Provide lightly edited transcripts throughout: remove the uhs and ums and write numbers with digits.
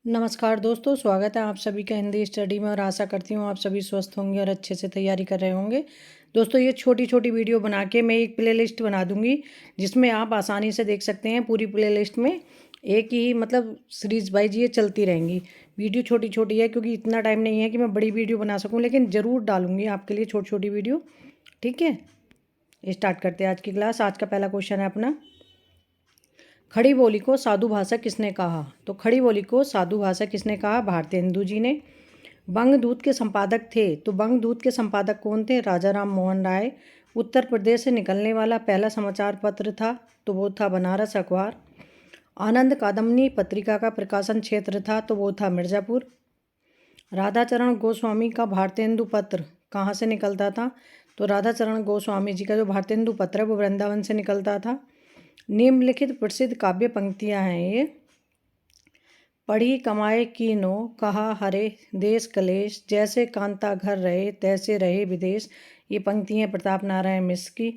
नमस्कार दोस्तों, स्वागत है आप सभी का हिंदी स्टडी में और आशा करती हूँ आप सभी स्वस्थ होंगे और अच्छे से तैयारी कर रहे होंगे। दोस्तों, ये छोटी छोटी वीडियो बना के मैं एक प्लेलिस्ट बना दूंगी जिसमें आप आसानी से देख सकते हैं। पूरी प्लेलिस्ट में एक ही मतलब सीरीज़ वाइज ये चलती रहेंगी। वीडियो छोटी छोटी है क्योंकि इतना टाइम नहीं है कि मैं बड़ी वीडियो बना सकूँ, लेकिन ज़रूर डालूंगी आपके लिए छोटी छोटी वीडियो। ठीक है, स्टार्ट करते हैं आज की क्लास। आज का पहला क्वेश्चन है अपना, खड़ी बोली को साधु भाषा किसने कहा? तो खड़ी बोली को साधु भाषा किसने कहा? भारतेंदु जी ने। बंगदूत के संपादक थे, तो बंगदूत के संपादक कौन थे? राजा राम मोहन राय। उत्तर प्रदेश से निकलने वाला पहला समाचार पत्र था, तो वो था बनारस अखबार। आनंद कादम्बनी पत्रिका का प्रकाशन क्षेत्र था, तो वो था मिर्ज़ापुर। राधाचरण गोस्वामी का भारतेंदु पत्र कहाँ से निकलता था? तो राधाचरण गोस्वामी जी का जो भारतेंदु पत्र है वो वृंदावन से निकलता था। निम्नलिखित प्रसिद्ध काव्य पंक्तियाँ हैं ये, पढ़ी कमाए कीनो कहा हरे देश कलेश, जैसे कांता घर रहे तैसे रहे विदेश। ये पंक्ति हैं प्रताप नारायण मिश्र की।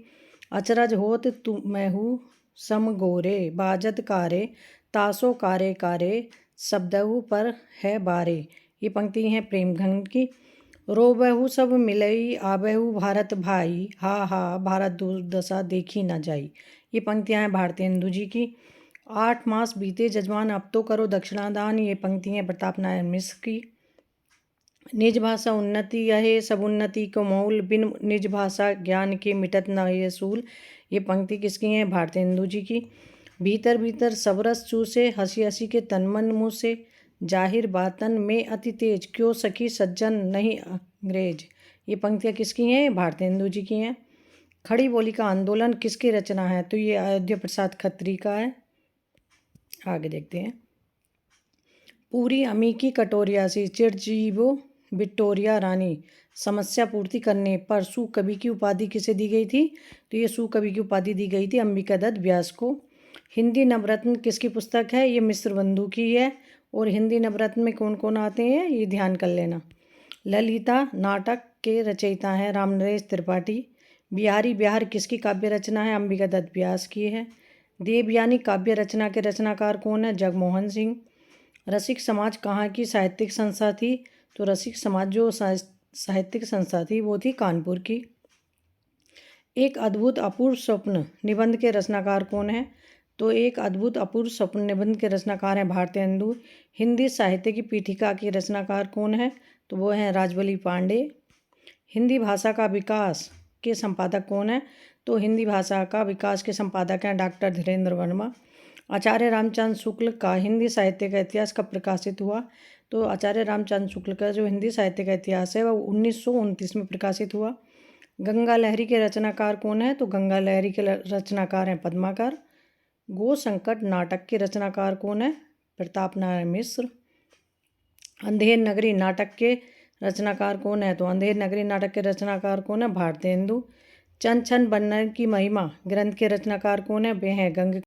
अचरज होत तु महू सम गोरे, बाजत कारे तासो कारे कारे, शब्दहु पर है बारे। ये पंक्ति हैं प्रेमघंट की। रोबहु सब मिलई आबहु भारत भाई, हा हा भारत दुर्दशा देखी न जाई। ये पंक्तियाँ हैं भारतेंदु जी की। 8 मास बीते जजमान अब तो करो दक्षिणादान। ये पंक्तियाँ प्रताप नारायण मिश्र की। निज भाषा उन्नति यहे सब उन्नति को मूल, बिन निज भाषा ज्ञान के मिटत न ये सूल। ये पंक्ति किसकी है? भारतेंदु जी की। भीतर भीतर सब रस चूसे, हंसी हंसी के तन मन मुँह से, जाहिर बातन में अति तेज, क्यों सखी सज्जन नहीं अंग्रेज। ये पंक्तियाँ किसकी हैं? भारतेंदु जी की हैं। खड़ी बोली का आंदोलन किसकी रचना है? तो ये अयोध्या प्रसाद खत्री का है। आगे देखते हैं। पूरी अमी की कटोरिया सी चिरजीवो विक्टोरिया रानी, समस्या पूर्ति करने पर सुकवि की उपाधि किसे दी गई थी? तो ये सुकवि की उपाधि दी गई थी अंबिका दत्त व्यास को। हिंदी नवरत्न किसकी पुस्तक है? ये मिश्र बंधु की है। और हिंदी नवरत्न में कौन कौन आते हैं ये ध्यान कर लेना। ललिता नाटक के रचयिता हैं रामनरेश त्रिपाठी। बिहारी बिहार किसकी काव्य रचना है? अंबिका दत्त व्यास की है। देवयानी काव्य रचना के रचनाकार कौन है? जगमोहन सिंह। रसिक समाज कहाँ की साहित्यिक संस्था थी? तो रसिक समाज जो साहित्यिक संस्था थी वो थी कानपुर की। एक अद्भुत अपूर्व स्वप्न निबंध के रचनाकार कौन है? तो एक अद्भुत अपूर्व स्वप्न निबंध के रचनाकार हैं भारतेंदु। हिंदी साहित्य की पीठिका के रचनाकार कौन है? तो वो हैं राजबली पांडे। हिंदी भाषा का विकास के संपादक कौन है? तो हिंदी भाषा का विकास के संपादक हैं डॉक्टर धीरेन्द्र वर्मा। आचार्य रामचंद्र शुक्ल का हिंदी साहित्य का इतिहास कब प्रकाशित हुआ? तो आचार्य रामचंद्र शुक्ल का जो हिंदी साहित्य का इतिहास है वह 1929 में प्रकाशित हुआ। गंगा लहरी के रचनाकार कौन है? तो गंगा लहरी के रचनाकार हैं पद्माकर। गो संकट नाटक के रचनाकार कौन है? प्रताप नारायण मिश्र। अंधेर नगरी नाटक के रचनाकार कौन है? तो अंधेर नगरी नाटक के रचनाकार कौन है? भारतेंदु। चंद छंद वर्णन की महिमा ग्रंथ के रचनाकार कौन है? वे हैं गंग